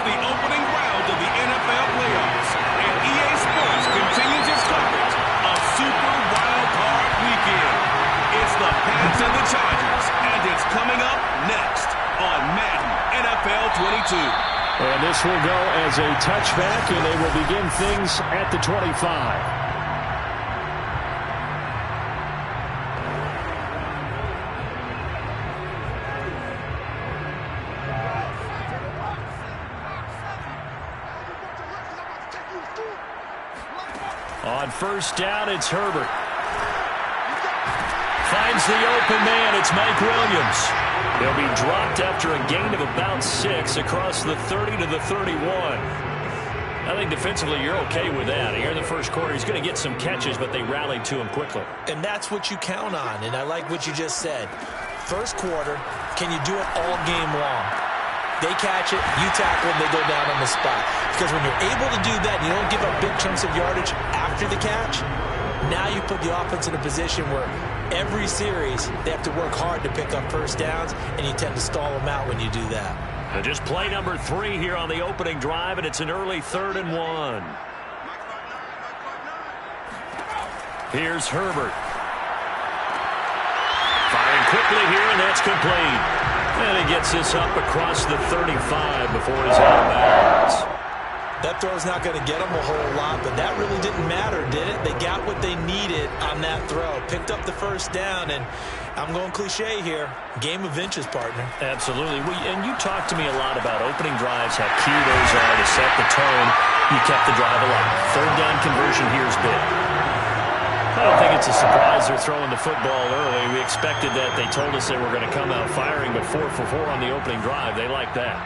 the opening round of the NFL playoffs, and EA Sports continues its coverage of Super Wild Card Weekend. It's the Pats and the Chargers, and it's coming up next on Madden NFL 22. And this will go as a touchback, and they will begin things at the 25. On first down, it's Herbert. Finds the open man. It's Mike Williams. He'll be dropped after a gain of about 6 across the 30 to the 31. I think defensively you're okay with that. Here in the first quarter, he's going to get some catches, but they rallied to him quickly. And that's what you count on, and I like what you just said. First quarter, can you do it all game long? They catch it, you tackle them, they go down on the spot. Because when you're able to do that, and you don't give up big chunks of yardage after the catch, now you put the offense in a position where every series they have to work hard to pick up first downs, and you tend to stall them out when you do that. And just play number 3 here on the opening drive, and it's an early 3rd and 1. Here's Herbert. Firing quickly here, and that's complete. And he gets this up across the 35 before he's out of bounds. That throw's not going to get them a whole lot, but that really didn't matter, did it? They got what they needed on that throw. Picked up the first down, and I'm going cliche here. Game of inches, partner. Absolutely. And you talked to me a lot about opening drives, how key those are to set the tone. You kept the drive alive. 3rd down conversion here is big. I don't think it's a surprise they're throwing the football early. We expected that. They told us they were going to come out firing, but 4 for 4 on the opening drive. They like that.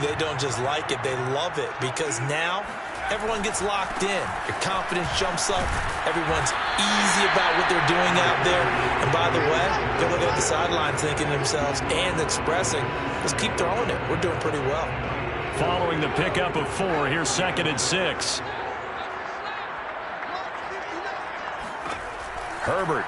They don't just like it, they love it, because now everyone gets locked in. Your confidence jumps up. Everyone's easy about what they're doing out there. And by the way, they're looking at the sideline thinking to themselves and expressing, let's keep throwing it. We're doing pretty well. Following the pickup of 4, here's 2nd and 6. Herbert.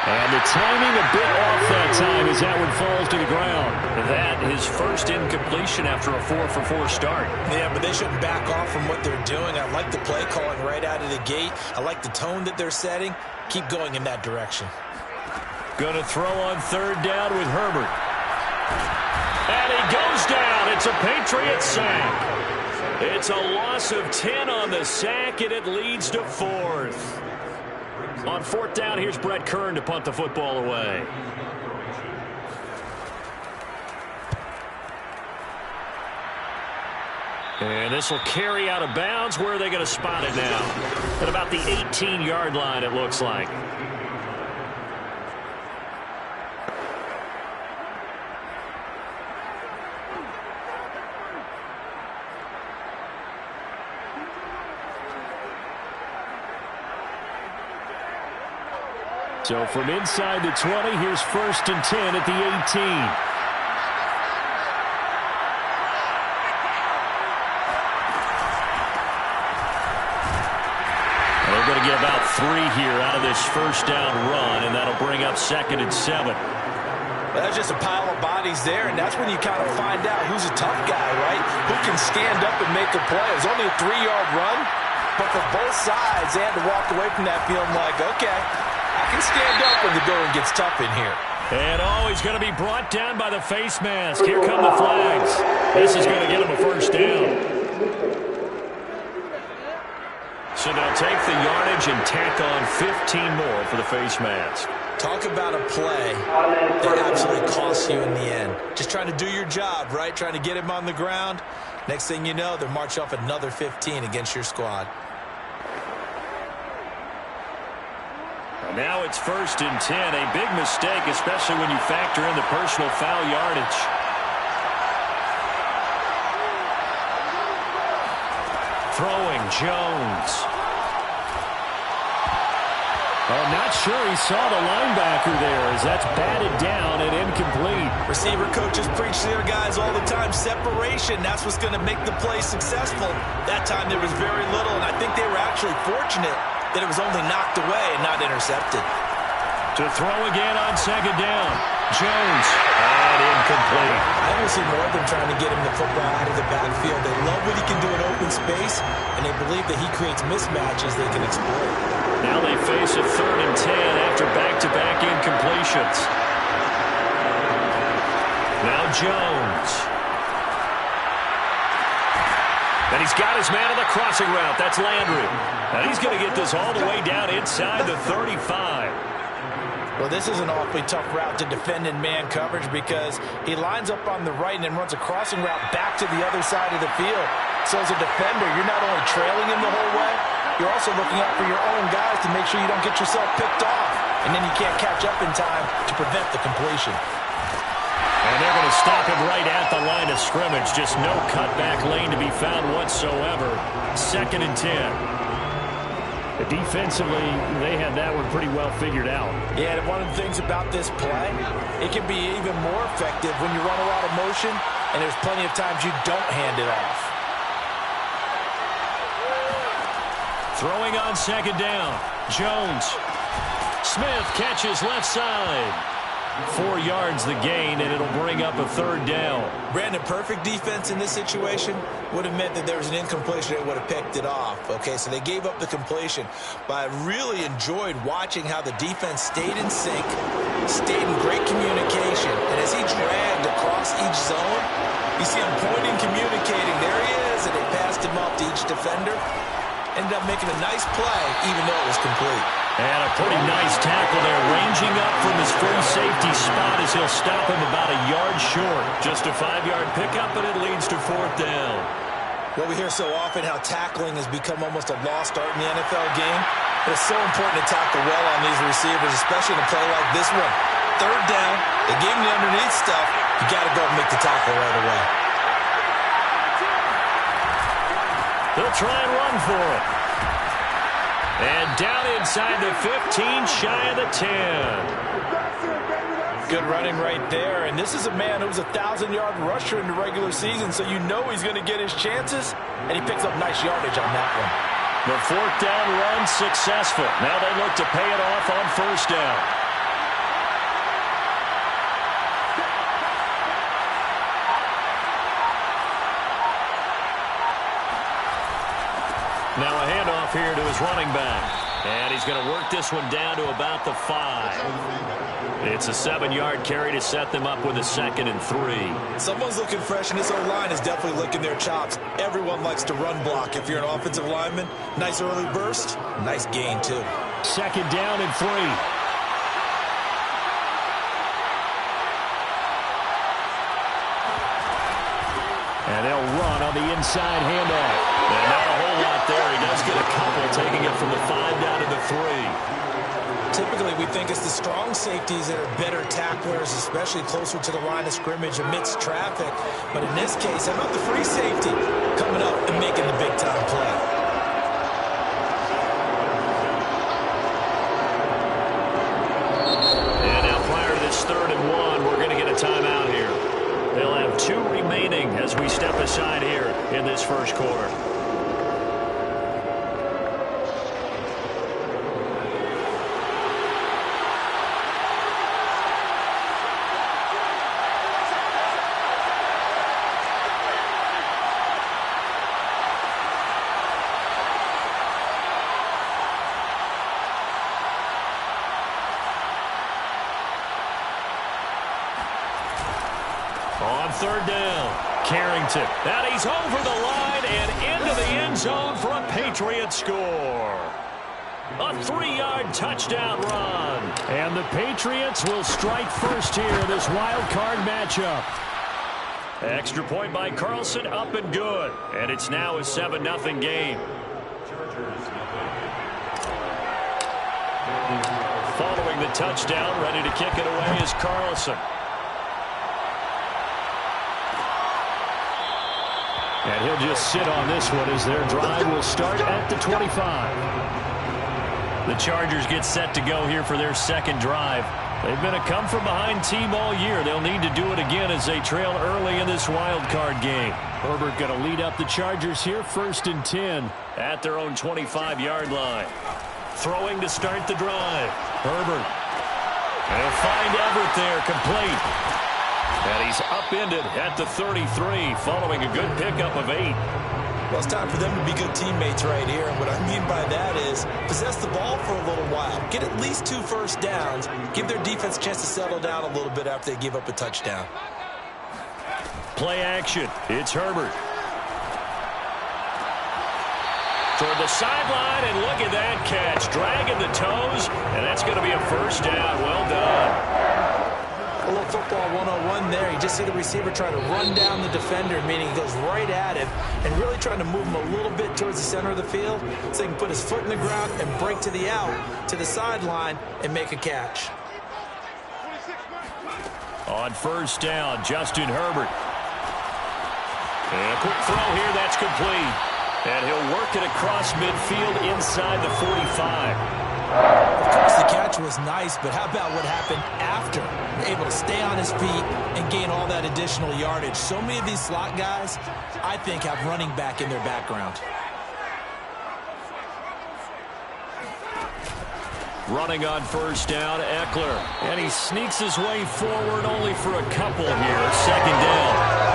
And the timing a bit off that time as that one falls to the ground. That his first incompletion after a 4 for 4 start. Yeah, but they shouldn't back off from what they're doing. I like the play calling right out of the gate. I like the tone that they're setting. Keep going in that direction. Going to throw on 3rd down with Herbert. And he goes down. It's a Patriots sack. It's a loss of 10 on the sack, and it leads to 4th. On 4th down, here's Brett Kern to punt the football away. And this will carry out of bounds. Where are they going to spot it now? At about the 18-yard line, it looks like. So from inside the 20, here's 1st and 10 at the 18. They're going to get about 3 here out of this first down run, and that'll bring up 2nd and 7. That's just a pile of bodies there, and that's when you kind of find out who's a tough guy, right? Who can stand up and make a play. It was only a 3-yard run, but for both sides, they had to walk away from that feeling like, okay, I can stand up when the going gets tough in here. And he's going to be brought down by the face mask. Here come the flags. This is going to get him a first down. So they'll take the yardage and tack on 15 more for the face mask. Talk about a play that absolutely costs you in the end. Just trying to do your job, right? Trying to get him on the ground. Next thing you know, they'll march off another 15 against your squad. Now it's 1st and 10. A big mistake, especially when you factor in the personal foul yardage. Throwing Jones. I'm not sure he saw the linebacker there as that's batted down and incomplete. Receiver coaches preach to their guys all the time. Separation, that's what's going to make the play successful. That time there was very little, and I think they were actually fortunate that it was only knocked away and not intercepted. To throw again on 2nd down. Jones, and incomplete. I will see more of them trying to get him the football out of the backfield. They love what he can do in open space, and they believe that he creates mismatches they can exploit. Now they face a 3rd and 10 after back-to-back incompletions. Now Jones. And he's got his man on the crossing route. That's Landry. And he's going to get this all the way down inside the 35. Well, this is an awfully tough route to defend in man coverage because he lines up on the right and then runs a crossing route back to the other side of the field. So as a defender, you're not only trailing him the whole way, you're also looking out for your own guys to make sure you don't get yourself picked off. And then you can't catch up in time to prevent the completion. And they're going to stop him right at the line of scrimmage. Just no cutback lane to be found whatsoever. 2nd and 10. Defensively, they had that one pretty well figured out. Yeah, and one of the things about this play, it can be even more effective when you run a lot of motion, and there's plenty of times you don't hand it off. Throwing on 2nd down. Jones. Smith catches left side. 4 yards the gain, and it'll bring up a 3rd down. Brandon, perfect defense in this situation would have meant that there was an incompletion that would have picked it off. Okay, so they gave up the completion, but I really enjoyed watching how the defense stayed in sync, stayed in great communication, and as he dragged across each zone, you see him pointing, communicating. There he is, and they passed him off to each defender. Ended up making a nice play, even though it was complete. And a pretty nice tackle there, ranging up from his free safety spot as he'll stop him about a yard short. Just a 5-yard pickup, and it leads to 4th down. Well, we hear so often how tackling has become almost a lost art in the NFL game. But it's so important to tackle well on these receivers, especially in a play like this one. 3rd down, they gave him the underneath stuff. You got to go and make the tackle right away. They'll try and run for it. And down inside the 15, shy of the 10. Good running right there. And this is a man who was a 1,000-yard rusher in the regular season, so you know he's going to get his chances. And he picks up nice yardage on that one. The 4th down run successful. Now they look to pay it off on 1st down. Now a handoff here to his running back. And he's going to work this one down to about the 5. It's a 7-yard carry to set them up with a 2nd and 3. Someone's looking fresh, and this O-line is definitely licking their chops. Everyone likes to run block. If you're an offensive lineman, nice early burst, nice gain too. 2nd down and 3. And they'll run on the inside handoff. And not a whole lot there. He does get a couple, taking it from the 5 down to the 3. Typically, we think it's the strong safeties that are better tacklers, especially closer to the line of scrimmage amidst traffic. But in this case, how about the free safety coming up and making the big-time play? And now prior to this 3rd and 1, we're going to get a timeout here. They'll have 2 remaining as we step aside here in this 1st quarter. On 3rd down, Carrington. And he's over the line and into the end zone for a Patriots score. A 3-yard touchdown run. And the Patriots will strike first here in this wild card matchup. Extra point by Carlson, up and good. And it's now a 7-0 game. Following the touchdown, ready to kick it away is Carlson. And he'll just sit on this one as their drive will start at the 25. The Chargers get set to go here for their 2nd drive. They've been a come-from-behind team all year. They'll need to do it again as they trail early in this wild card game. Herbert going to lead up the Chargers here, 1st and 10 at their own 25-yard line. Throwing to start the drive. Herbert. They'll find Everett there, complete. And he's upended at the 33, following a good pickup of 8. Well, it's time for them to be good teammates right here. And what I mean by that is possess the ball for a little while. Get at least 2 first downs. Give their defense a chance to settle down a little bit after they give up a touchdown. Play action. It's Herbert. Toward the sideline, and look at that catch. Dragging the toes, and that's going to be a first down. Well done. A little football 101 there. You just see the receiver trying to run down the defender, meaning he goes right at him and really trying to move him a little bit towards the center of the field so he can put his foot in the ground and break to the out, to the sideline, and make a catch. On first down, Justin Herbert. And a quick throw here, that's complete. And he'll work it across midfield inside the 45. Of course, the catch was nice, but how about what happened after? Able to stay on his feet and gain all that additional yardage. So many of these slot guys, I think, have running back in their background. Running on first down, Eckler. And he sneaks his way forward only for a couple here. Second down.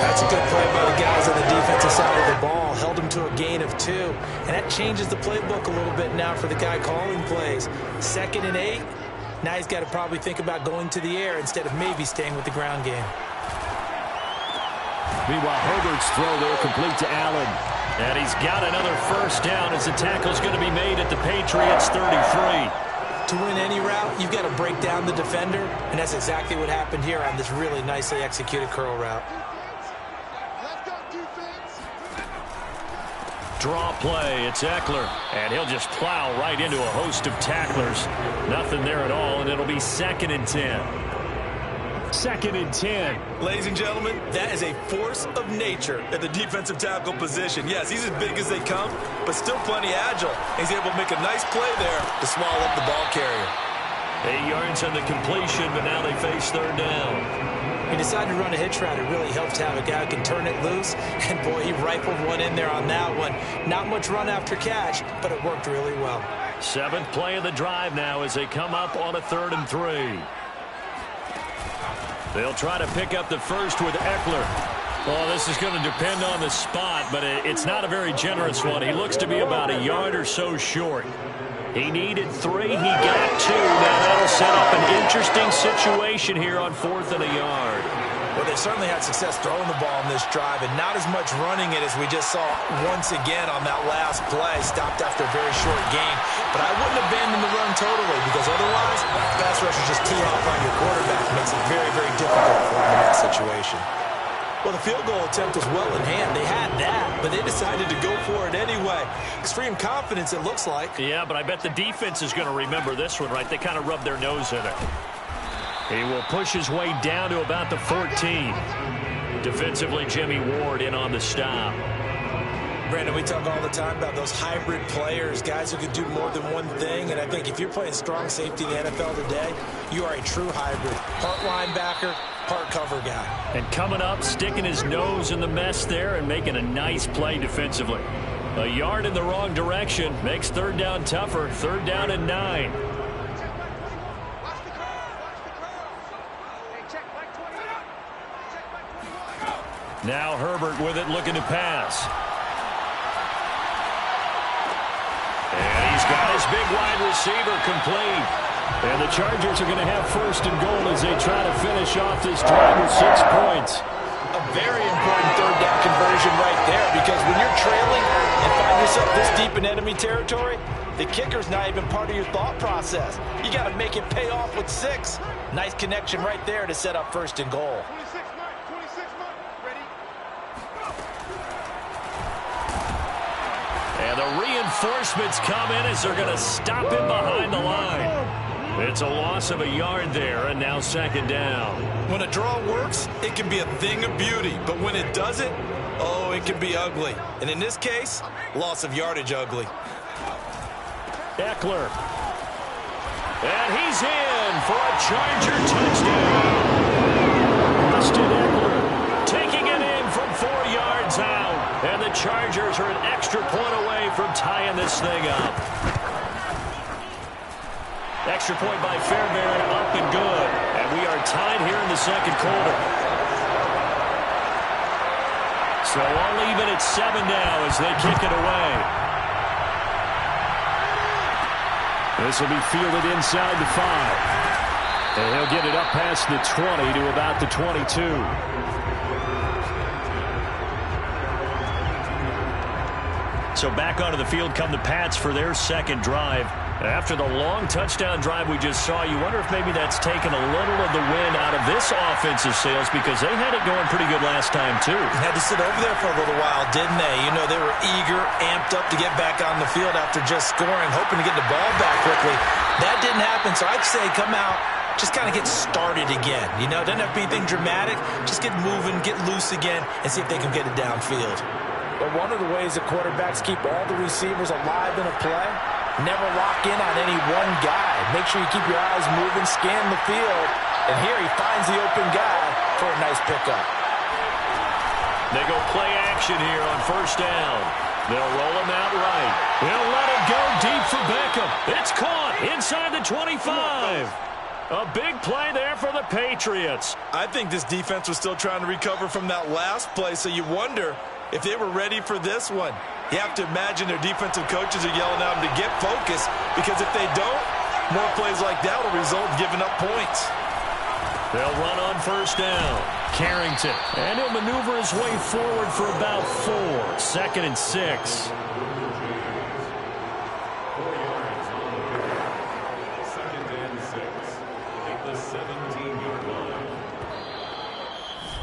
That's a good play by the guys on the defensive side of the ball. Held him to a gain of 2. And that changes the playbook a little bit now for the guy calling plays. 2nd and 8. Now he's got to probably think about going to the air instead of maybe staying with the ground game. Meanwhile, Herbert's throw there complete to Allen. And he's got another first down as the tackle's going to be made at the Patriots 33. To win any route, you've got to break down the defender. And that's exactly what happened here on this really nicely executed curl route. Draw play, it's Eckler, and he'll just plow right into a host of tacklers. Nothing there at all, and it'll be 2nd and 10. 2nd and 10. Ladies and gentlemen, that is a force of nature at the defensive tackle position. Yes, he's as big as they come, but still plenty agile. He's able to make a nice play there to swallow up the ball carrier. 8 yards on the completion, but now they face 3rd down. He decided to run a hitch route. It really helps to have a guy who can turn it loose. And, boy, he rifled one in there on that one. Not much run after catch, but it worked really well. 7th play of the drive now as they come up on a 3rd and 3. They'll try to pick up the first with Eckler. Well, this is going to depend on the spot, but it's not a very generous one. He looks to be about a yard or so short. He needed 3. He got 2. Now that'll set up an interesting situation here on 4th and a yard. Well, they certainly had success throwing the ball in this drive, and not as much running it as we just saw once again on that last play. Stopped after a very short gain. But I wouldn't abandon the run totally, because otherwise, pass rushers just tee off on your quarterback. It makes it very, very difficult for him in that situation. Well, the field goal attempt was well in hand. They had that, but they decided to go for it anyway. Extreme confidence, it looks like. Yeah, but I bet the defense is going to remember this one, right? They kind of rubbed their nose in it. He will push his way down to about the 14. Defensively, Jimmy Ward in on the stop. Brandon, we talk all the time about those hybrid players, guys who can do more than one thing, and I think if you're playing strong safety in the NFL today, you are a true hybrid. Part linebacker, part cover guy. And coming up, sticking his nose in the mess there and making a nice play defensively. A yard in the wrong direction makes 3rd down tougher. 3rd down and 9. Now Herbert with it, looking to pass. And he's got his big wide receiver complete. And the Chargers are going to have 1st and goal as they try to finish off this drive with 6 points. A very important 3rd down conversion right there, because when you're trailing and find yourself this deep in enemy territory, the kicker's not even part of your thought process. You got to make it pay off with 6. Nice connection right there to set up 1st and goal. And the reinforcements come in as they're going to stop him behind the line. It's a loss of a yard there, and now 2nd down. When a draw works, it can be a thing of beauty. But when it doesn't, oh, it can be ugly. And in this case, loss of yardage ugly. Eckler. And he's in for a Charger touchdown. Austin Eckler taking it in from 4 yards out. And the Chargers are an extra point away from tying this thing up. extra point by Fairbairn, up and good. And we are tied here in the second quarter. So all even at 7 now as they kick it away. This will be fielded inside the 5. And he'll get it up past the 20 to about the 22. So back onto the field come the Pats for their second drive. After the long touchdown drive we just saw, you wonder if maybe that's taken a little of the wind out of this offensive sails because they had it going pretty good last time, too. Had to sit over there for a little while, didn't they? You know, they were eager, amped up to get back on the field after just scoring, hoping to get the ball back quickly. That didn't happen, so I'd say come out, just kind of get started again. You know, doesn't have to be anything dramatic. Just get moving, get loose again, and see if they can get it downfield. But one of the ways that quarterbacks keep all the receivers alive in a play, never lock in on any one guy. Make sure you keep your eyes moving, scan the field. And here he finds the open guy for a nice pickup. They go play action here on first down. They'll roll him out right. They'll let it go deep for Beckham. It's caught inside the 25. A big play there for the Patriots. I think this defense was still trying to recover from that last play, so you wonder if they were ready for this one. You have to imagine their defensive coaches are yelling at them to get focused, because if they don't, more plays like that will result in giving up points. They'll run on first down. Carrington. And he'll maneuver his way forward for about 4. 2nd and 6.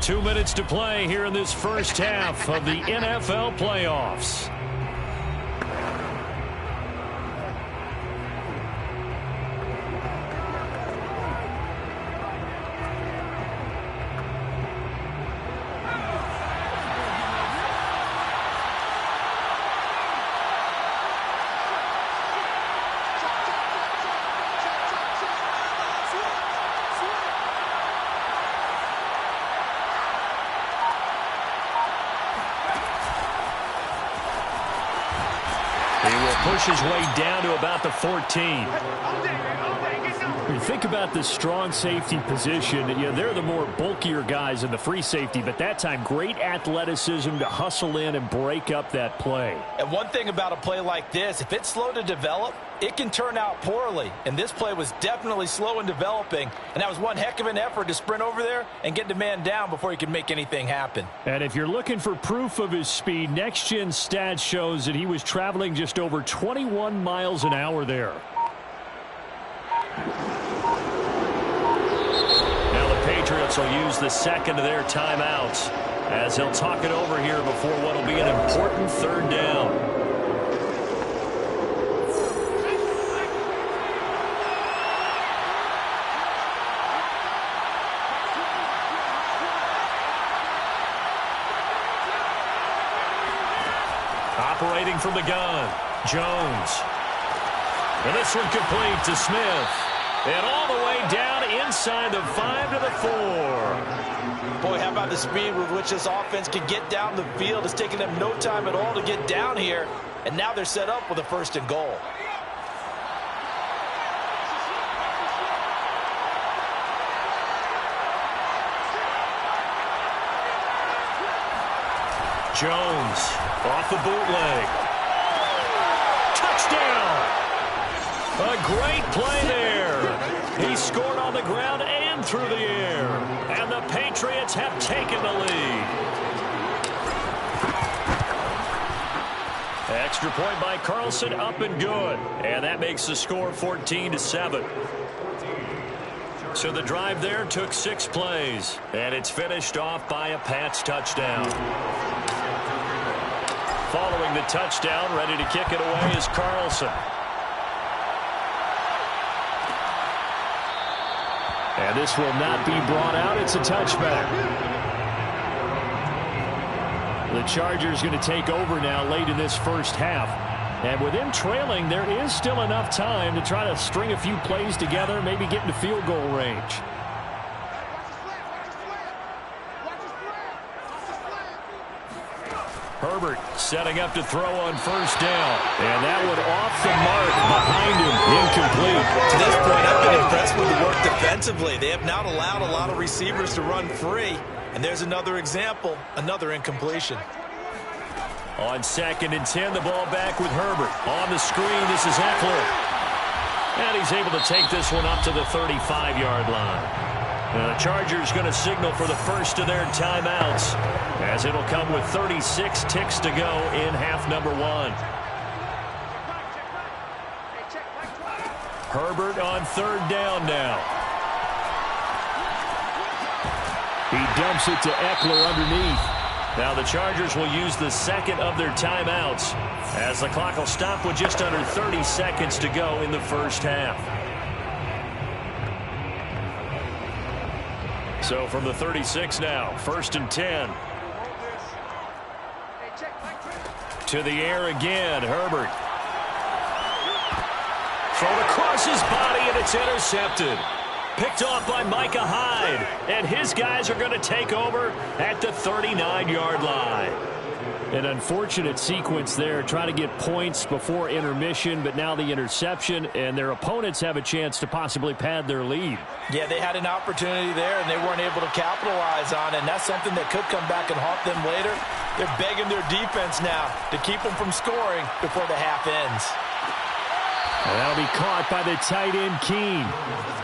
2 minutes to play here in this first half of the NFL playoffs. Push his way down to about the 14. When you think about the strong safety position, they're the more bulkier guys in the free safety, but that time great athleticism to hustle in and break up that play. And one thing about a play like this, if it's slow to develop, it can turn out poorly. And this play was definitely slow in developing, and that was one heck of an effort to sprint over there and get the man down before he could make anything happen. And if you're looking for proof of his speed, Next Gen Stats shows that he was traveling just over 21 miles an hour there. Now the Patriots will use the second of their timeouts as they'll talk it over here before what will be an important third down. Operating from the gun, Jones. And this one complete to Smith. And all the way down inside the 5 to the 4. Boy, how about the speed with which this offense can get down the field? It's taken them no time at all to get down here. And now they're set up with a 1st and goal. Jones off the bootleg. Touchdown! A great play there. He scored on the ground and through the air. And the Patriots have taken the lead. Extra point by Carlson, up and good. And that makes the score 14-7. So the drive there took 6 plays. And it's finished off by a Pats touchdown. Following the touchdown, ready to kick it away is Carlson. And this will not be brought out. It's a touchback. The Chargers going to take over now late in this first half. And with them trailing, there is still enough time to try to string a few plays together, maybe get into field goal range. Herbert setting up to throw on first down. And that one off the mark behind him. Incomplete. To this point, I've been impressed with the work defensively. They have not allowed a lot of receivers to run free. And there's another example, another incompletion. On 2nd and 10, the ball back with Herbert. On the screen, this is Eckler. And he's able to take this one up to the 35-yard line. Now the Chargers going to signal for the first of their timeouts, as it'll come with 36 ticks to go in half number 1. Herbert on 3rd down now. He dumps it to Eckler underneath. Now the Chargers will use the second of their timeouts, as the clock will stop with just under 30 seconds to go in the first half. So from the 36 now, 1st and 10. To the air again, Herbert. Thrown across his body, and it's intercepted. Picked off by Micah Hyde, and his guys are going to take over at the 39-yard line. An unfortunate sequence there, trying to get points before intermission, but now the interception, and their opponents have a chance to possibly pad their lead. Yeah, they had an opportunity there, and they weren't able to capitalize on it, and that's something that could come back and haunt them later. They're begging their defense now to keep them from scoring before the half ends. And that'll be caught by the tight end, Keene.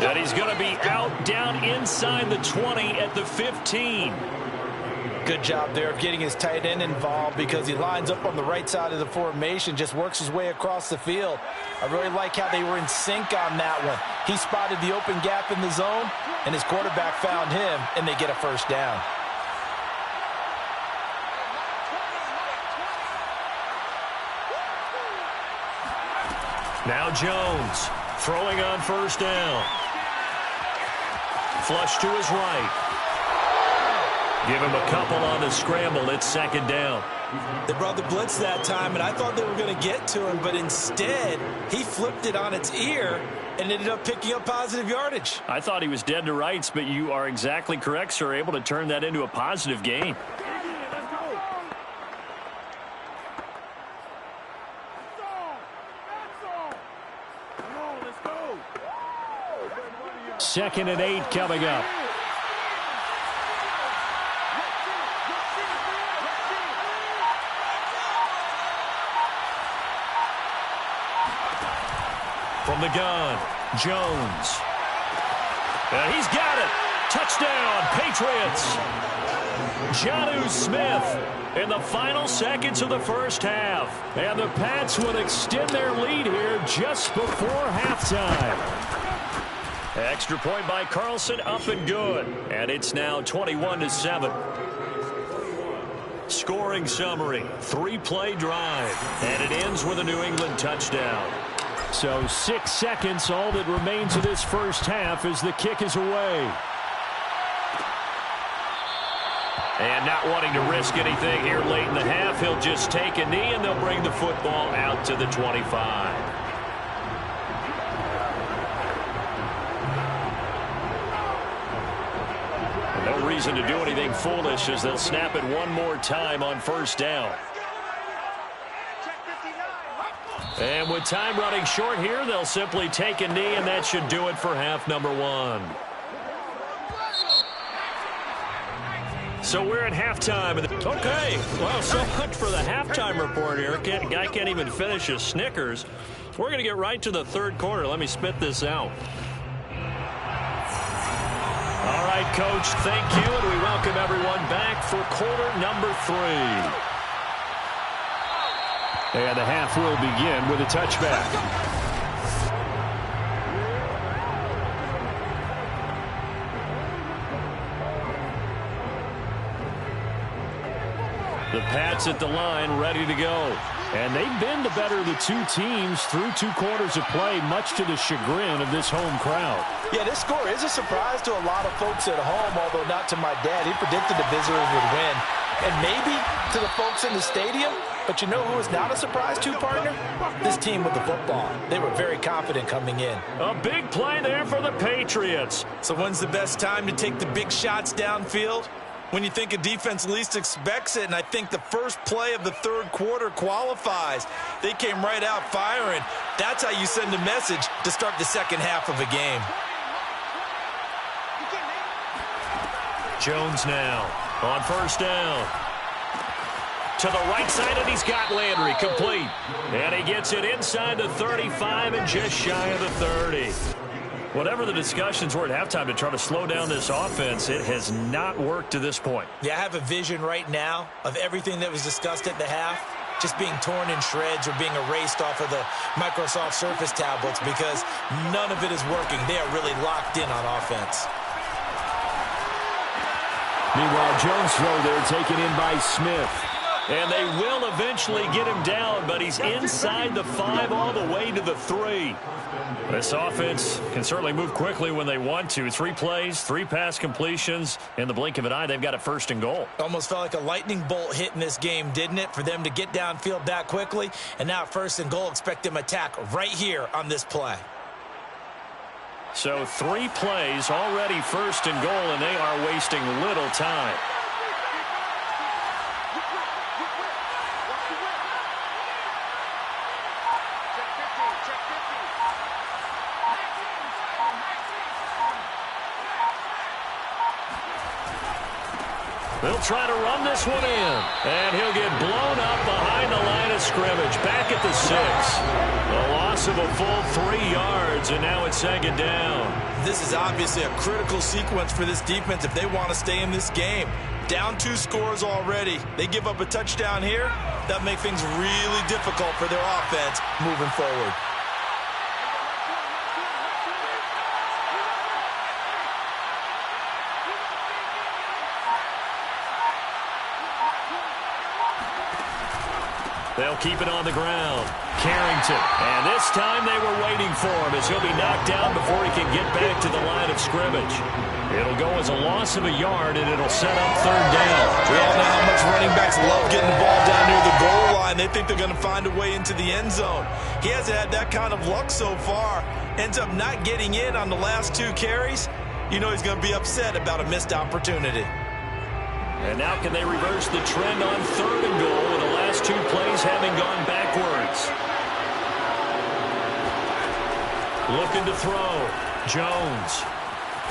And he's going to be out down inside the 20 at the 15. Good job there of getting his tight end involved, because he lines up on the right side of the formation, just works his way across the field. I really like how they were in sync on that one. He spotted the open gap in the zone, and his quarterback found him, and they get a first down. Now Jones throwing on 1st down. Flush to his right. Give him a couple on the scramble. It's 2nd down. They brought the blitz that time, and I thought they were going to get to him, but instead he flipped it on its ear and ended up picking up positive yardage. I thought he was dead to rights, but you are exactly correct, sir. Able to turn that into a positive gain. Second and 8 coming up. From the gun, Jones. And he's got it. Touchdown, Patriots. Jonnu Smith in the final seconds of the first half. And the Pats will extend their lead here just before halftime. Extra point by Carlson, up and good. And it's now 21-7. Scoring summary, 3-play drive. And it ends with a New England touchdown. So 6 seconds, all that remains of this first half as the kick is away. And not wanting to risk anything here late in the half, he'll just take a knee and they'll bring the football out to the 25. No reason to do anything foolish as they'll snap it one more time on 1st down. And with time running short here, they'll simply take a knee, and that should do it for half number 1. So we're at halftime. Okay, well, so much for the halftime report here. Guy can't even finish his Snickers. We're going to get right to the 3rd quarter. Let me spit this out. All right, Coach, thank you, and we welcome everyone back for quarter number 3. And the half will begin with a touchback. The Pats at the line, ready to go. And they've been the better of the two teams through 2 quarters of play, much to the chagrin of this home crowd. Yeah, this score is a surprise to a lot of folks at home, although not to my dad. He predicted the visitors would win. And maybe to the folks in the stadium. But you know who is not a surprise to, partner? This team with the football. They were very confident coming in. A big play there for the Patriots. So when's the best time to take the big shots downfield? when you think a defense least expects it, and I think the first play of the third quarter qualifies. They came right out firing. That's how you send a message to start the second half of a game. Jones now on first down. To the right side, and he's got Landry complete. And he gets it inside the 35 and just shy of the 30. Whatever the discussions were at halftime to try to slow down this offense, it has not worked to this point. Yeah, I have a vision right now of everything that was discussed at the half just being torn in shreds or being erased off of the Microsoft Surface tablets because none of it is working. They are really locked in on offense. Meanwhile, Jones' throw there taken in by Smith. And they will eventually get him down, but he's inside the 5 all the way to the 3. This offense can certainly move quickly when they want to. 3 plays, 3 pass completions. In the blink of an eye, they've got a 1st and goal. Almost felt like a lightning bolt hit in this game, didn't it? For them to get downfield that quickly. And now 1st and goal, expect them to attack right here on this play. So 3 plays, already 1st and goal, and they are wasting little time. They'll try to run this one in. And he'll get blown up behind the line of scrimmage. Back at the 6. A loss of a full 3 yards, and now it's 2nd down. This is obviously a critical sequence for this defense if they want to stay in this game. Down 2 scores already. They give up a touchdown here. That makes things really difficult for their offense moving forward. They'll keep it on the ground. Carrington. And this time they were waiting for him as he'll be knocked down before he can get back to the line of scrimmage. It'll go as a loss of a yard, and it'll set up 3rd down. We all know how much running backs love getting the ball down near the goal line. They think they're going to find a way into the end zone. He hasn't had that kind of luck so far. Ends up not getting in on the last 2 carries. You know he's going to be upset about a missed opportunity. And now can they reverse the trend on 3rd and goal with the last 2 plays having gone backwards? Looking to throw. Jones.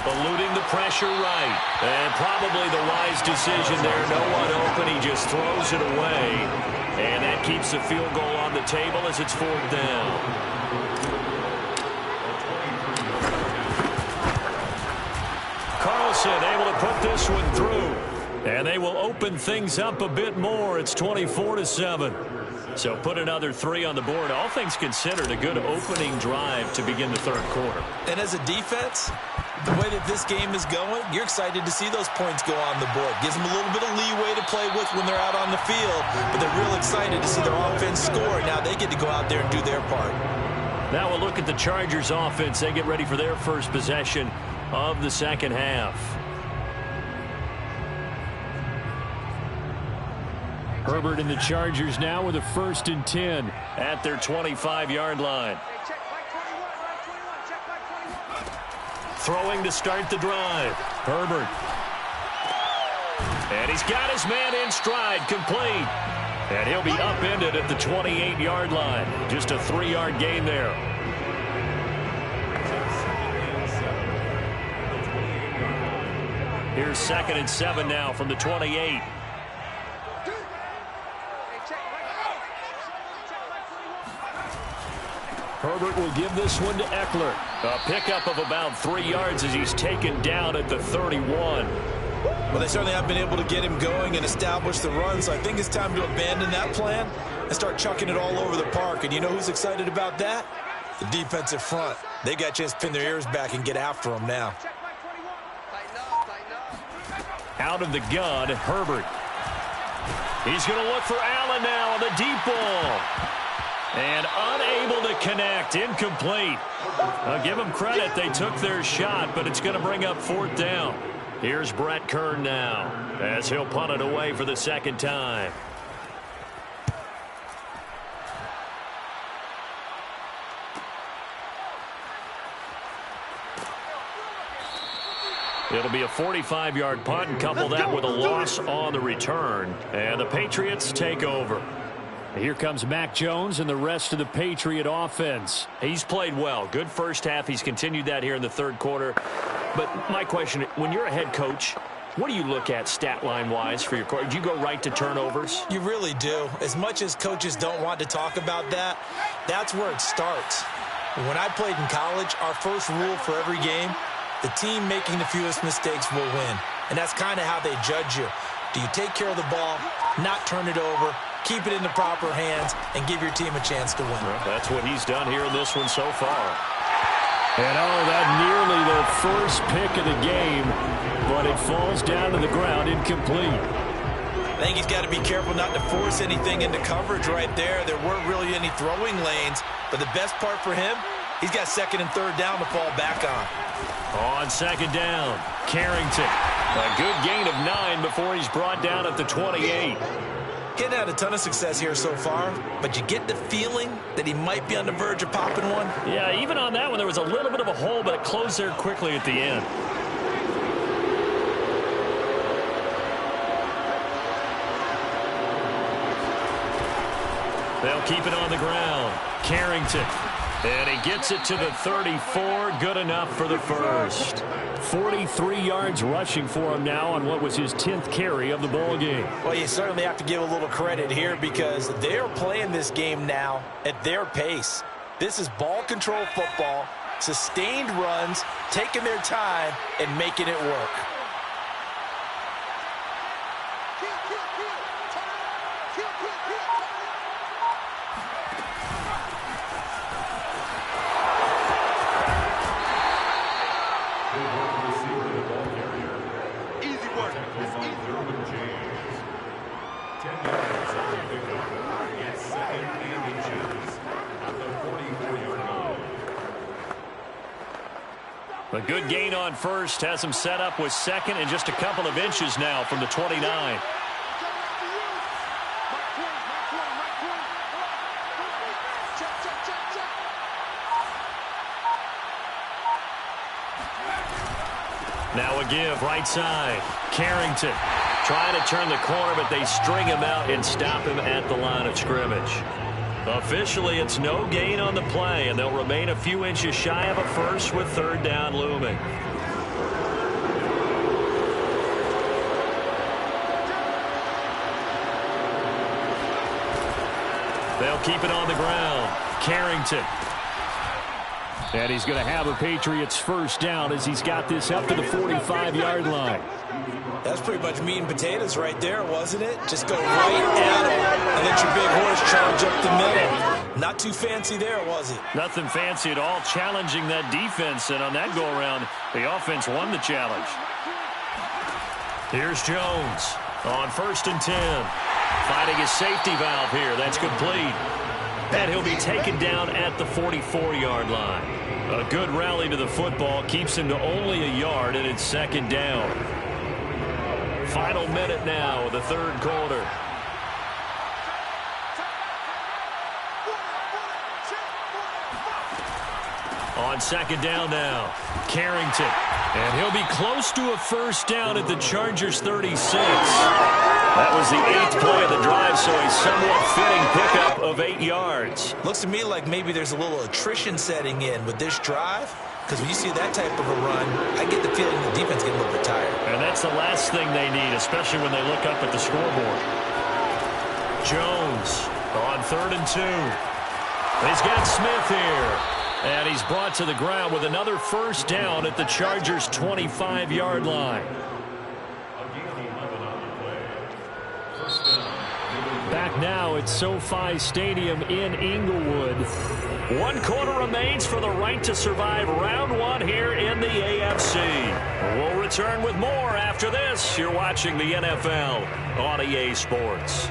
Eluding the pressure right. And probably the wise decision there. No one open. He just throws it away. And that keeps the field goal on the table as it's 4th down. Carlson able to put this one through. And they will open things up a bit more. It's 24-7. So put another 3 on the board. All things considered, a good opening drive to begin the 3rd quarter. And as a defense, the way that this game is going, you're excited to see those points go on the board. Gives them a little bit of leeway to play with when they're out on the field. But they're real excited to see their offense score. Now they get to go out there and do their part. Now we'll look at the Chargers offense. They get ready for their first possession of the second half. Herbert and the Chargers now with a 1st and 10 at their 25-yard line. Throwing to start the drive. Herbert. And he's got his man in stride, complete. And he'll be upended at the 28-yard line. Just a 3-yard gain there. Here's 2nd and 7 now from the 28. Herbert will give this one to Eckler. A pickup of about 3 yards as he's taken down at the 31. Well, they certainly have been able to get him going and establish the run, so I think it's time to abandon that plan and start chucking it all over the park. And you know who's excited about that? The defensive front. They got a chance to pin their ears back and get after him now. Out of the gun, Herbert. He's going to look for Allen now on the deep ball. And unable to connect, incomplete. I'll give them credit, they took their shot, but it's going to bring up 4th down. Here's Brett Kern now, as he'll punt it away for the 2nd time. It'll be a 45-yard punt, and couple that with a loss on the return. And the Patriots take over. Here comes Mac Jones and the rest of the Patriot offense. He's played well. Good first half. He's continued that here in the third quarter. But my question, when you're a head coach, what do you look at stat line-wise for your quarterback? Do you go right to turnovers? You really do. As much as coaches don't want to talk about that, that's where it starts. When I played in college, our first rule for every game, the team making the fewest mistakes will win. And that's kind of how they judge you. Do you take care of the ball, not turn it over, keep it in the proper hands, and give your team a chance to win? Well, that's what he's done here in this one so far. And that nearly the first pick of the game, but it falls down to the ground incomplete. I think he's got to be careful not to force anything into coverage right there. There weren't really any throwing lanes, but the best part for him, he's got second and third down to fall back on. On second down, Carrington. A good gain of 9 before he's brought down at the 28. Getting had a ton of success here so far, but you get the feeling that he might be on the verge of popping one. Yeah, even on that one, there was a little bit of a hole, but it closed there quickly at the end. They'll keep it on the ground. Carrington. And he gets it to the 34. Good enough for the first. 43 yards rushing for him now on what was his 10th carry of the ball game. Well, you certainly have to give a little credit here because they're playing this game now at their pace. This is ball control football, sustained runs, taking their time, and making it work. A good gain on first, has him set up with second and just a couple of inches now from the 29. Now a give, right side. Carrington trying to turn the corner, but they string him out and stop him at the line of scrimmage. Officially, it's no gain on the play, and they'll remain a few inches shy of a first with third down looming. They'll keep it on the ground. Carrington. And he's going to have a Patriots first down as he's got this up to the 45-yard line. That's pretty much meat and potatoes right there, wasn't it? Just go right at him and let your big horse charge up the middle. Not too fancy there, was it? Nothing fancy at all, challenging that defense. And on that go-around, the offense won the challenge. Here's Jones on 1st and 10. Finding his safety valve here. That's complete. And he'll be taken down at the 44-yard line. A good rally to the football keeps him to only a yard, and it's second down. Final minute now of the third quarter. On second down now, Carrington. And he'll be close to a first down at the Chargers' 36. That was the 8th play of the drive, so a somewhat fitting pickup of 8 yards. Looks to me like maybe there's a little attrition setting in with this drive. Because when you see that type of a run, I get the feeling the defense getting a little bit tired. And that's the last thing they need, especially when they look up at the scoreboard. Jones on 3rd and 2. He's got Smith here. And he's brought to the ground with another first down at the Chargers' 25-yard line. Back now at SoFi Stadium in Inglewood. 1 quarter remains for the right to survive round 1 here in the AFC. We'll return with more after this. You're watching the NFL on EA Sports.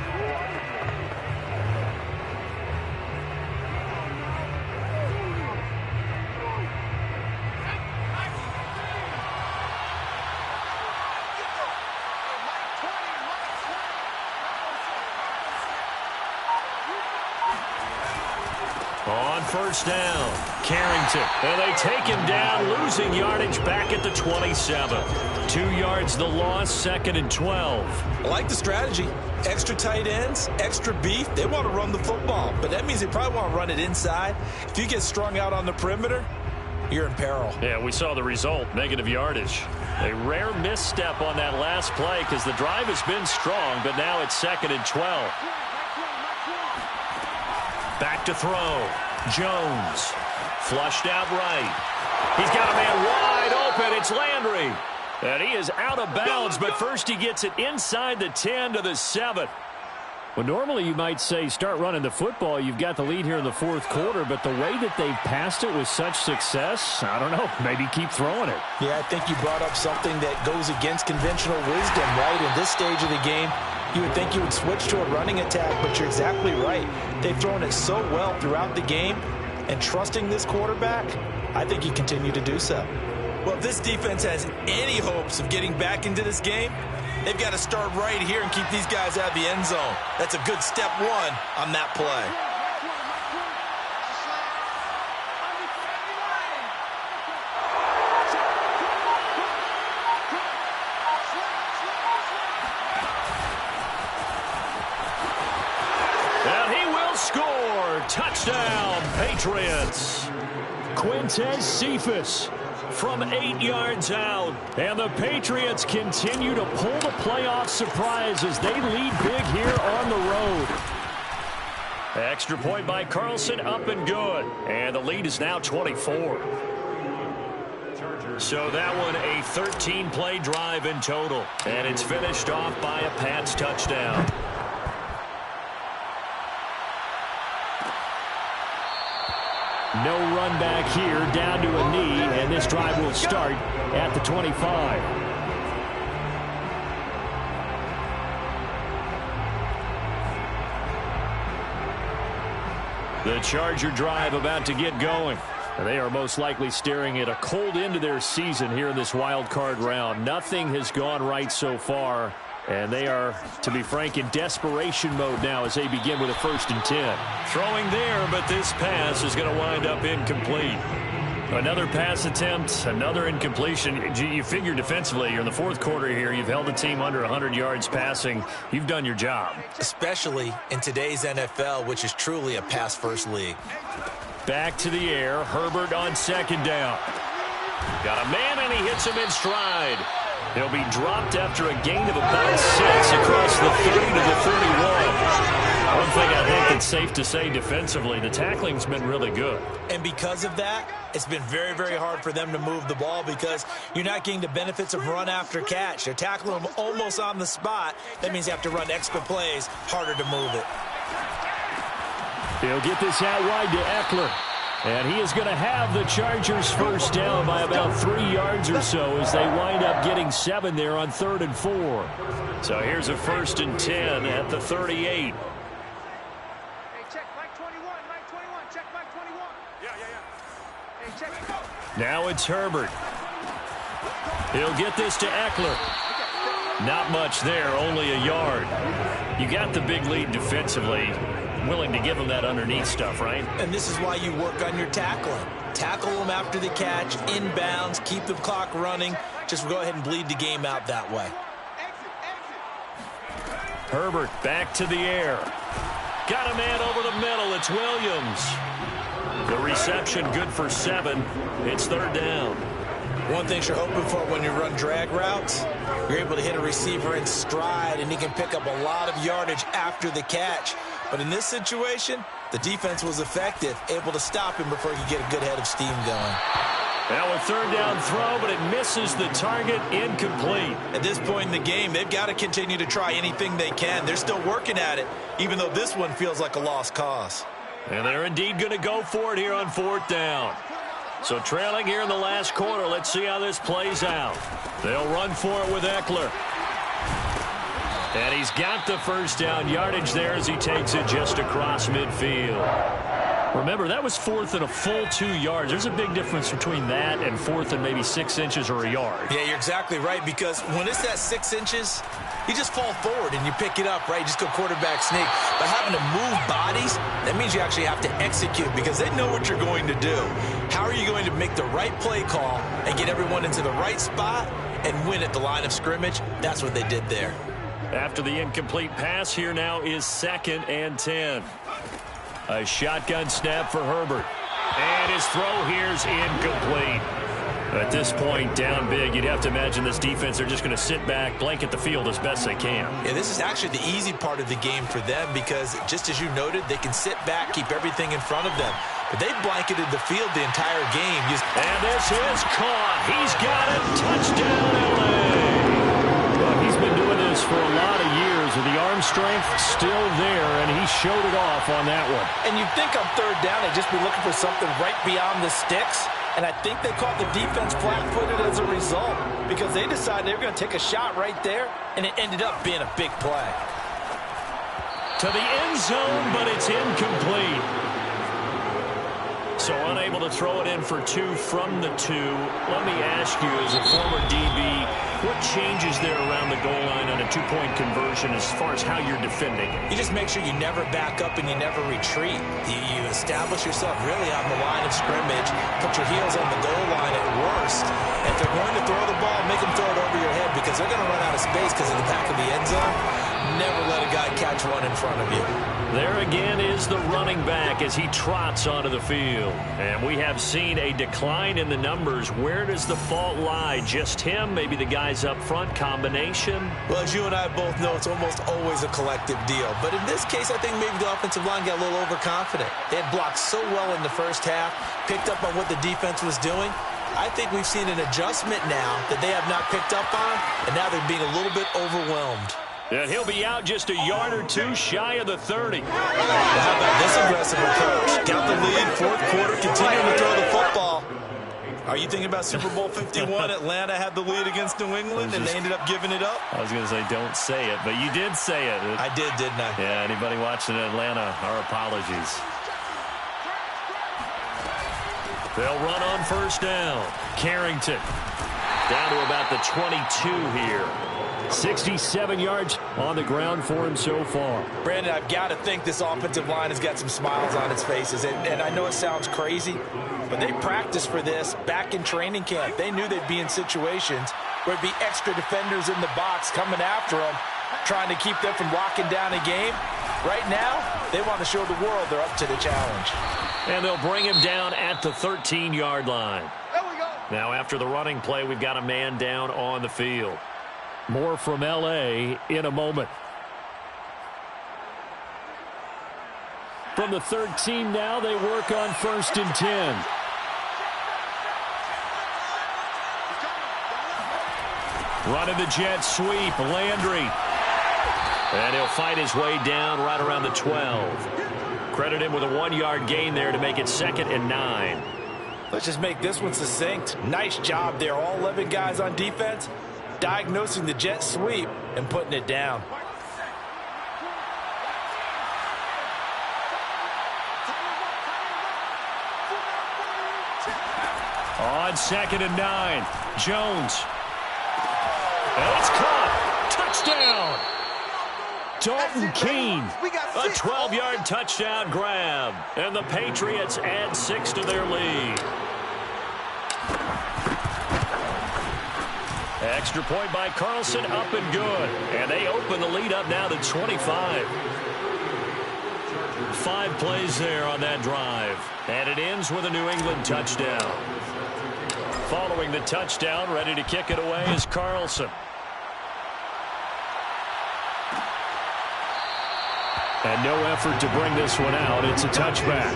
On first down, Carrington. And they take him down, losing yardage back at the 27. 2 yards the loss, 2nd and 12. I like the strategy. Extra tight ends, extra beef. They want to run the football, but that means they probably want to run it inside. If you get strung out on the perimeter, you're in peril. Yeah, we saw the result, negative yardage. A rare misstep on that last play because the drive has been strong, but now it's 2nd and 12. Back to throw. Jones. Flushed out right. He's got a man wide open. It's Landry. And he is out of bounds, but first he gets it inside the 10 to the 7. Well, normally you might say start running the football. You've got the lead here in the 4th quarter, but the way that they've passed it with such success, I don't know, maybe keep throwing it. Yeah, I think you brought up something that goes against conventional wisdom, right? In this stage of the game, you would think you would switch to a running attack, but you're exactly right. They've thrown it so well throughout the game, and trusting this quarterback, I think you continue to do so. Well, if this defense has any hopes of getting back into this game, they've got to start right here and keep these guys out of the end zone. That's a good step 1 on that play. And he will score. Touchdown, Patriots. Quintez Cephas from 8 yards out. And the Patriots continue to pull the playoff surprise as they lead big here on the road. Extra point by Carlson, up and good. And the lead is now 24. So that one a 13-play drive in total. And it's finished off by a Pats touchdown. No run back here, down to a knee, and this drive will start at the 25. The Charger drive about to get going. They are most likely staring at a cold end to their season here in this wild card round. Nothing has gone right so far, and they are, to be frank, in desperation mode now as they begin with a 1st and 10. Throwing there, but this pass is going to wind up incomplete. Another pass attempt, another incompletion. You figure defensively, you're in the 4th quarter here. You've held the team under 100 yards passing. You've done your job. Especially in today's NFL, which is truly a pass-first league. Back to the air. Herbert on 2nd down. Got a man, and he hits him in stride. He'll be dropped after a gain of about 6 across the 30 to the 31. One thing I think that's safe to say defensively, the tackling's been really good. And because of that, it's been very, very hard for them to move the ball because you're not getting the benefits of run after catch. They're tackling them almost on the spot. That means you have to run extra plays, harder to move it. He'll get this out wide to Eckler. And he is going to have the Chargers first down by about 3 yards or so as they wind up getting 7 there on 3rd and 4. So here's a 1st and 10 at the 38. Hey, check Mike 21, Mike 21, check Mike 21. Yeah. Hey, check, go. Now it's Herbert. He'll get this to Eckler. Not much there, only a yard. You got the big lead defensively. Willing to give them that underneath stuff, right? And this is why you work on your tackling. Tackle them after the catch, inbounds, keep the clock running. Just go ahead and bleed the game out that way. Herbert back to the air. Got a man over the middle. It's Williams. The reception good for 7. It's 3rd down. One thing you're hoping for when you run drag routes, you're able to hit a receiver in stride, and he can pick up a lot of yardage after the catch. But in this situation, the defense was effective, able to stop him before he could get a good head of steam going. Now a 3rd down throw, but it misses the target, incomplete. At this point in the game, they've got to continue to try anything they can. They're still working at it, even though this one feels like a lost cause. And they're indeed going to go for it here on 4th down. So trailing here in the last quarter, let's see how this plays out. They'll run for it with Eckler. And he's got the first down yardage there as he takes it just across midfield. Remember, that was fourth and a full 2 yards. There's a big difference between that and fourth and maybe 6 inches or a yard. Yeah, you're exactly right, because when it's that 6 inches, you just fall forward and you pick it up, right? You just go quarterback sneak. But having to move bodies, that means you actually have to execute because they know what you're going to do. How are you going to make the right play call and get everyone into the right spot and win at the line of scrimmage? That's what they did there. After the incomplete pass, here now is 2nd and 10. A shotgun snap for Herbert. And his throw here's incomplete. At this point, down big, you'd have to imagine this defense, they're just going to sit back, blanket the field as best they can. Yeah, this is actually the easy part of the game for them because, just as you noted, they can sit back, keep everything in front of them. But they blanketed the field the entire game. And this is caught. He's got it. Touchdown, LA. Well, he's been doing this for a lot of years with the arm strength still there, and he showed it off on that one. And you'd think on 3rd down, they'd just be looking for something right beyond the sticks. And I think they caught the defense flat-footed as a result because they decided they were going to take a shot right there, and it ended up being a big play. To the end zone, but it's incomplete. So unable to throw it in for 2 from the 2. Let me ask you, as a former DB, what changes there around the goal line on a 2-point conversion as far as how you're defending it? You just make sure you never back up and you never retreat. You establish yourself really on the line of scrimmage, put your heels on the goal line at worst. If they're going to throw the ball, make them throw it over your head because they're going to run out of space because of the back of the end zone. Never let a guy catch one in front of you. There again is the running back as he trots onto the field. And we have seen a decline in the numbers. Where does the fault lie? Just him? Maybe the guys up front? Combination? Well, as you and I both know, it's almost always a collective deal. But in this case, I think maybe the offensive line got a little overconfident. They had blocked so well in the first half, picked up on what the defense was doing. I think we've seen an adjustment now that they have not picked up on, and now they're being a little bit overwhelmed. And he'll be out just a yard or 2 shy of the 30. Well, how about this aggressive approach? Got the lead, 4th quarter, continuing to throw the football. Are you thinking about Super Bowl 51? Atlanta had the lead against New England, and they ended up giving it up? I was going to say don't say it, but you did say it. I did, didn't I? Yeah, anybody watching Atlanta, our apologies. They'll run on 1st down. Carrington down to about the 22 here. 67 yards on the ground for him so far. Brandon, I've got to think this offensive line has got some smiles on its faces. And I know it sounds crazy, but they practiced for this back in training camp. They knew they'd be in situations where there'd be extra defenders in the box coming after them, trying to keep them from locking down a game. Right now, they want to show the world they're up to the challenge. And they'll bring him down at the 13-yard line. There we go. Now, after the running play, we've got a man down on the field. More from L.A. in a moment. From the 13 now, they work on 1st and 10. Running the jet sweep, Landry. And he'll fight his way down right around the 12. Credit him with a 1-yard gain there to make it 2nd and 9. Let's just make this one succinct. Nice job there. All 11 guys on defense diagnosing the jet sweep and putting it down. On 2nd and 9, Jones. And it's caught. Touchdown. Dalton Keene. A 12-yard touchdown grab. And the Patriots add 6 to their lead. Extra point by Carlson, up and good. And they open the lead up now to 25. 5 plays there on that drive. And it ends with a New England touchdown. Following the touchdown, ready to kick it away is Carlson. And no effort to bring this one out. It's a touchback.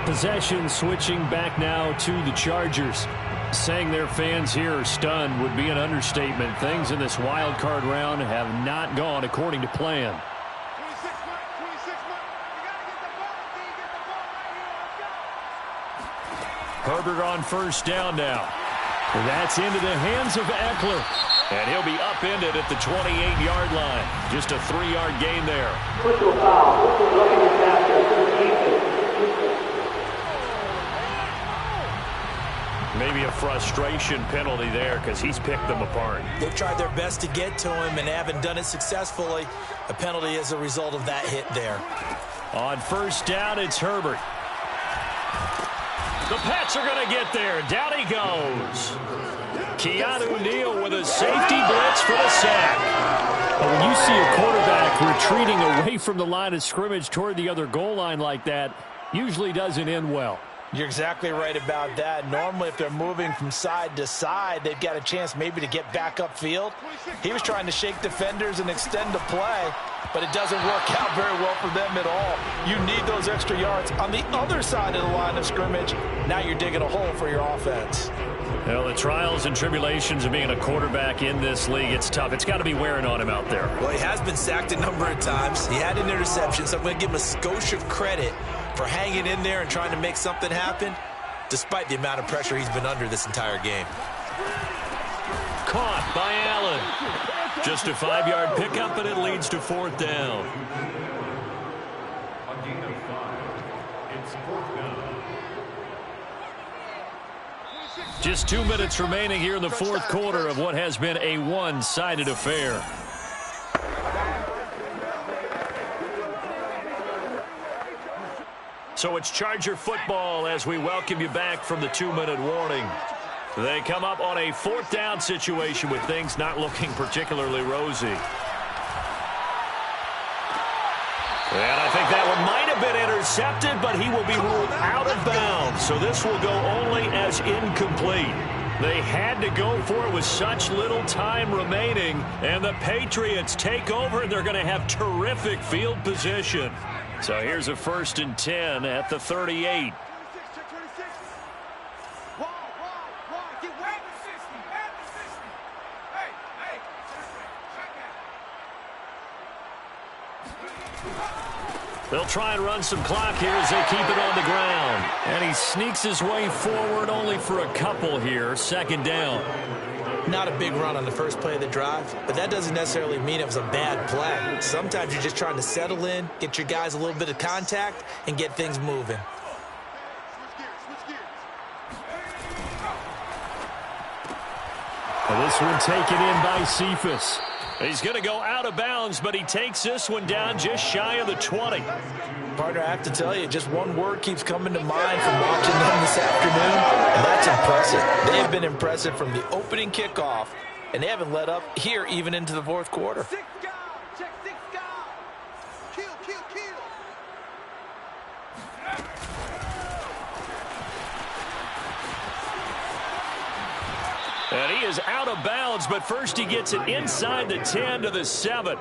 Possession switching back now to the Chargers. Saying their fans here are stunned would be an understatement. Things in this wild card round have not gone according to plan. 26 Mike, 26 Mike. You got to get the ball, D. Get the ball right here. Let's go. Herbert on 1st down now. That's into the hands of Eckler. And he'll be upended at the 28-yard line. Just a 3-yard gain there. Personal foul. Maybe a frustration penalty there because he's picked them apart. They've tried their best to get to him and haven't done it successfully. A penalty as a result of that hit there. On first down, it's Herbert. The Pats are going to get there. Down he goes. Keanu Neal with a safety blitz for the sack. But when you see a quarterback retreating away from the line of scrimmage toward the other goal line like that, usually doesn't end well. You're exactly right about that. Normally, if they're moving from side to side, they've got a chance maybe to get back upfield. He was trying to shake defenders and extend the play, but it doesn't work out very well for them at all. You need those extra yards on the other side of the line of scrimmage. Now you're digging a hole for your offense. Well, the trials and tribulations of being a quarterback in this league, it's tough. It's got to be wearing on him out there. Well, he has been sacked a number of times. He had an interception, so I'm going to give him a skosh of credit for hanging in there and trying to make something happen, despite the amount of pressure he's been under this entire game. Caught by Allen. Just a 5-yard pickup, and it leads to fourth down. A gain of 5. It's fourth down. Just 2 minutes remaining here in the fourth quarter of what has been a one-sided affair. So it's Charger football as we welcome you back from the 2-minute warning. They come up on a fourth down situation with things not looking particularly rosy. And I think that one might have been intercepted, but he will be ruled out of bounds. So this will go only as incomplete. They had to go for it with such little time remaining, and the Patriots take over, and they're going to have terrific field position. So here's a 1st and 10 at the 38. They'll try and run some clock here as they keep it on the ground. And he sneaks his way forward only for a couple here. 2nd down. Not a big run on the first play of the drive, but that doesn't necessarily mean it was a bad play. Sometimes you're just trying to settle in, get your guys a little bit of contact, and get things moving. Well, this one taken in by Cephas. He's going to go out of bounds, but he takes this one down just shy of the 20. Partner, I have to tell you, just one word keeps coming to mind from watching them this afternoon, and that's impressive. They have been impressive from the opening kickoff, and they haven't let up here even into the fourth quarter. Check 6 guard. Kill. And he is out of bounds, but first he gets it inside the 10 to the 7.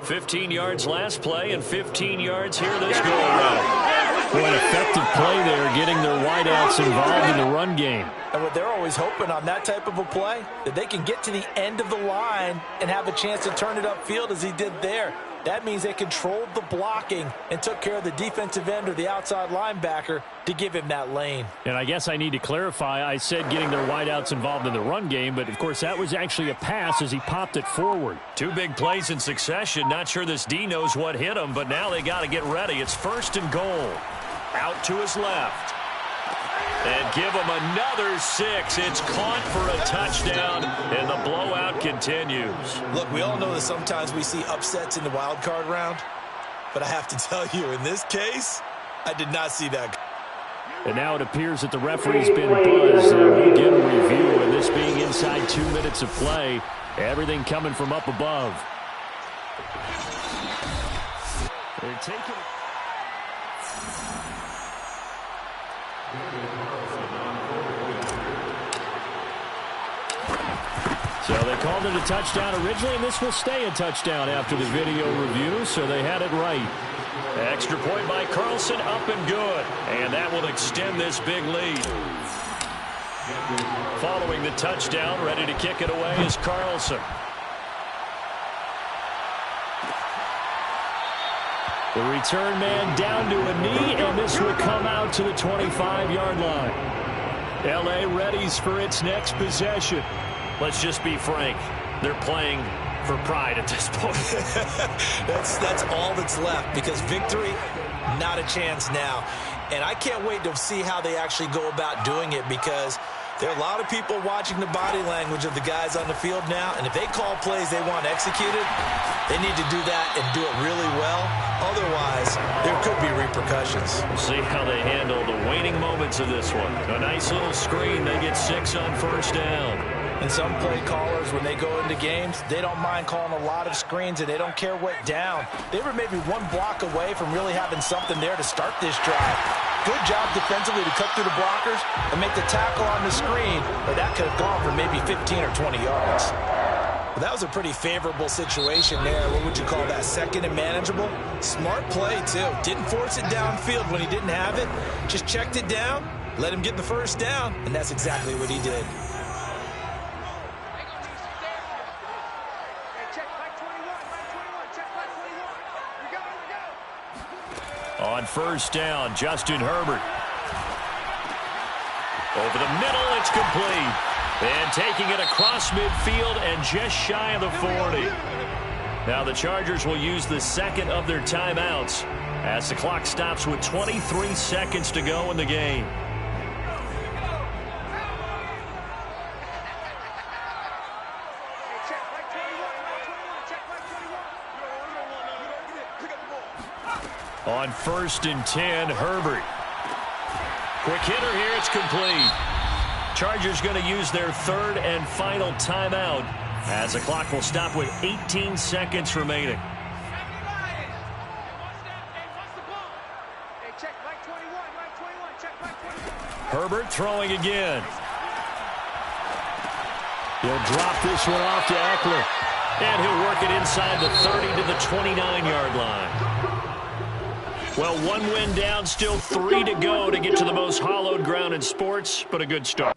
15 yards last play and 15 yards here this go-around. Boy, an effective play there, getting their wideouts involved in the run game. And what they're always hoping on that type of a play, that they can get to the end of the line and have a chance to turn it upfield as he did there. That means they controlled the blocking and took care of the defensive end or the outside linebacker to give him that lane. And I guess I need to clarify, I said getting their wideouts involved in the run game, but of course that was actually a pass as he popped it forward. 2 big plays in succession. Not sure this D knows what hit him, but now they got to get ready. It's 1st and goal. Out to his left. And give him another 6. It's caught for a touchdown, and the blowout continues. Look, we all know that sometimes we see upsets in the wild card round, but I have to tell you, in this case, I did not see that. And now it appears that the referee's been buzzed. We'll get a review, and this being inside 2 minutes of play, everything coming from up above. They're taking it. So they called it a touchdown originally, and this will stay a touchdown after the video review, so they had it right. Extra point by Carlson, up and good. And that will extend this big lead. Following the touchdown, ready to kick it away is Carlson. The return man down to a knee, and this will come out to the 25-yard line. L.A. readies for its next possession. Let's just be frank. They're playing for pride at this point. That's all that's left, because victory, not a chance now. And I can't wait to see how they actually go about doing it, because There are a lot of people watching the body language of the guys on the field now, and if they call plays they want executed, they need to do that and do it really well. Otherwise, there could be repercussions. We'll see how they handle the waning moments of this one. A nice little screen. They get 6 on first down. And some play callers, when they go into games, they don't mind calling a lot of screens, and they don't care what down. They were maybe one block away from really having something there to start this drive. Good job defensively to cut through the blockers and make the tackle on the screen, or that could have gone for maybe 15 or 20 yards. Well, that was a pretty favorable situation there. What would you call that? Second and manageable? Smart play, too. Didn't force it downfield when he didn't have it. Just checked it down, let him get the first down, and that's exactly what he did. On first down, Justin Herbert. Over the middle, it's complete. And taking it across midfield and just shy of the 40. Now the Chargers will use the second of their timeouts as the clock stops with 23 seconds to go in the game. On first and 10, Herbert. Quick hitter here, it's complete. Chargers going to use their third and final timeout as the clock will stop with 18 seconds remaining. Herbert throwing again. He'll drop this one off to Eckler. And he'll work it inside the 30 to the 29-yard line. Well, one win down, still 3 to go to get to the most hallowed ground in sports, but a good start.